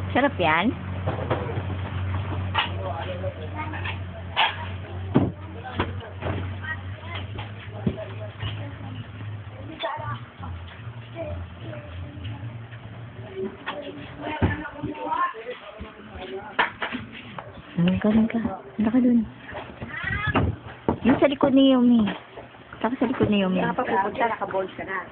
Sarap yan. Doon ka. Punta ka dun. Yung sa likod ni Yumi. Punta ka sa likod ni Yumi. Nakapapunta, nakabold ka na.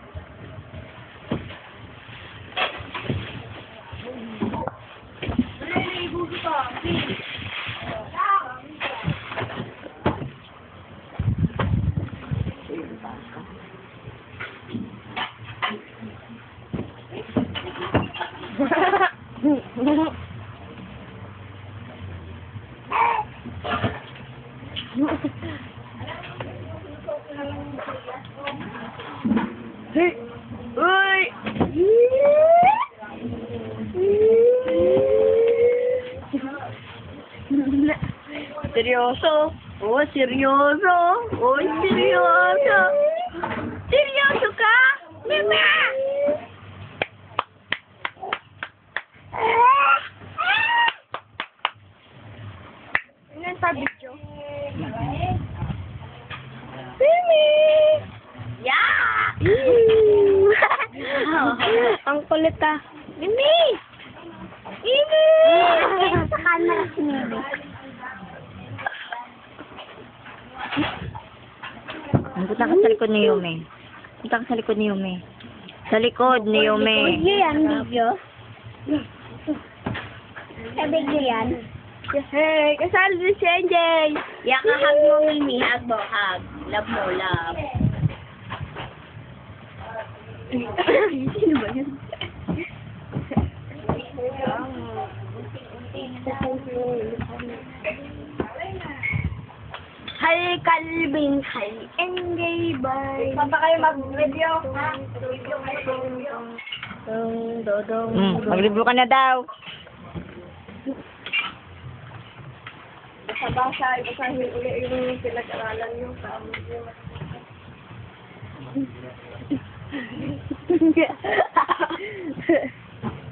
Hey! Uy! Seryoso? Oh, seryoso? Oh, seryoso? Seryoso ka? Mama! Ano sa video? Mimi! Yeah! Ang kulit ah. Mimi! Mimi! Sa camera si Mimi. Punta ka sa likod ni Yumi. Punta ka sa likod ni Yumi. Sa likod ni Yumi. Video yan, video. Sa video yan. Hey, kasal si CJ. Yan ka, hug mo, Mimi. Hug mo, hug. Love mo, love. Sino ba yun? Hal kalbing hal engay bay. Basta kayo mag-review, ha? Mag-review ka na daw. Basa-basa, ibasahin uli yung pinag-aralan nyo.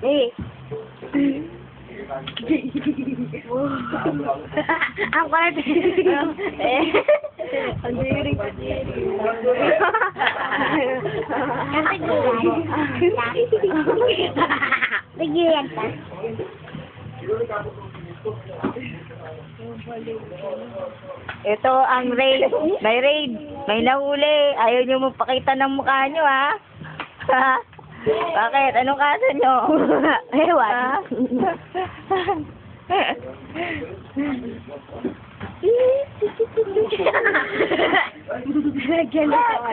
Eh. Ang kulit. Ang diring. Bigyan ka. Ito ang raid. May raid. May nahuli. Ayaw nyo magpakita ng mukha nyo, ha? Bakit? Anong kaso nyo? Ewan. Ganun ka.